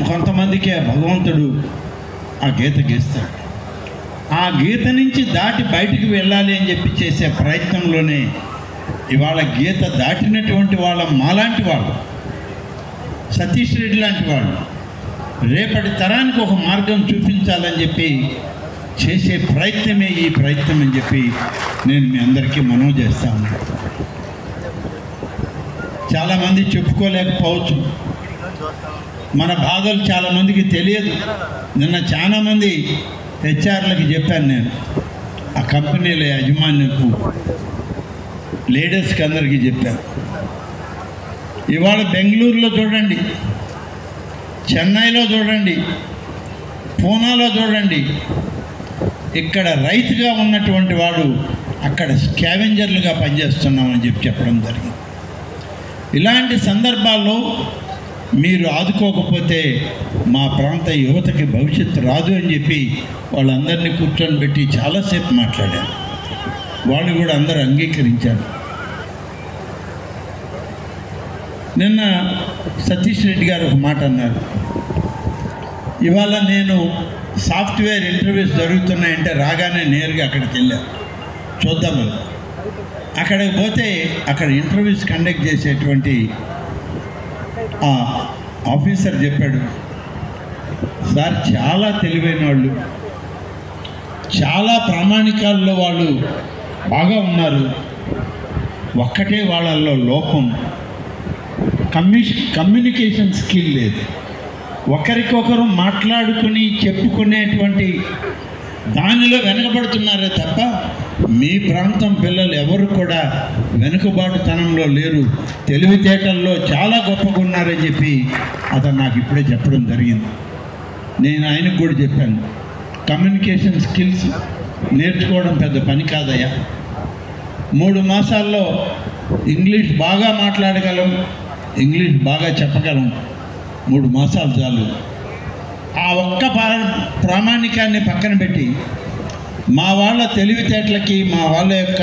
కొంతమందికే భగవంతుడు ఆ గీత గీస్తాడు. ఆ గీత నుంచి దాటి బయటికి వెళ్ళాలి అని చెప్పి చేసే ప్రయత్నంలోనే ఇవాళ గీత దాటినటువంటి వాళ్ళ మాలాంటి వాళ్ళు, సతీష్ రెడ్డి లాంటి వాళ్ళు రేపటి తరానికి ఒక మార్గం చూపించాలని చెప్పి చేసే ప్రయత్నమే ఈ ప్రయత్నం అని చెప్పి నేను మీ అందరికీ మనవి చేస్తా ఉన్నాను. చాలామంది చెప్పుకోలేకపోవచ్చు, మన బాధలు చాలామందికి తెలియదు. నిన్న చాలామంది హెచ్ఆర్లకి చెప్పాను నేను, ఆ కంపెనీల యాజమాన్యకు లీడర్స్కి అందరికీ చెప్పాను. ఇవాళ బెంగళూరులో చూడండి, చెన్నైలో చూడండి, పూనాలో చూడండి, ఇక్కడ రైతుగా ఉన్నటువంటి వాడు అక్కడ స్కావెంజర్లుగా పనిచేస్తున్నామని చెప్పడం జరిగింది. ఇలాంటి సందర్భాల్లో మీరు ఆదుకోకపోతే మా ప్రాంత యువతకి భవిష్యత్తు రాదు అని చెప్పి వాళ్ళందరినీ కూర్చొని పెట్టి చాలాసేపు మాట్లాడారు. వాళ్ళు కూడా అందరూ అంగీకరించారు. నిన్న సతీష్ రెడ్డి గారు ఒక మాట అన్నారు, ఇవాళ నేను సాఫ్ట్వేర్ ఇంటర్వ్యూస్ జరుగుతున్నాయంటే రాగానే నేరుగా అక్కడికి వెళ్ళాను చూద్దామని. అక్కడికి పోతే అక్కడ ఇంటర్వ్యూస్ కండక్ట్ చేసేటువంటి ఆ ఆఫీసర్ చెప్పాడు, సార్ చాలా తెలివైన వాళ్ళు, చాలా ప్రామాణికాల్లో వాళ్ళు బాగా ఉన్నారు, ఒక్కటే వాళ్ళల్లో లోపం కమ్యూనికేషన్ స్కిల్ లేదు. ఒకరికొకరు మాట్లాడుకుని చెప్పుకునేటువంటి దానిలో వెనకబడుతున్నారే తప్ప మీ ప్రాంతం పిల్లలు ఎవరు కూడా వెనుకబాటుతనంలో లేరు, తెలివితేటల్లో చాలా గొప్పగా ఉన్నారని చెప్పి అతను నాకు ఇప్పుడే చెప్పడం జరిగింది. నేను ఆయనకు కూడా చెప్పాను, కమ్యూనికేషన్ స్కిల్స్ నేర్చుకోవడం పెద్ద పని కాదయ్యా. 3 మాసాల్లో ఇంగ్లీష్ బాగా మాట్లాడగలం, ఇంగ్లీష్ బాగా చెప్పగలం, 3 మాసాలు చాలు. ఆ ఒక్క ప్రామాణికాన్ని పక్కన పెట్టి మా వాళ్ళ తెలివితేటలకి, మా వాళ్ళ యొక్క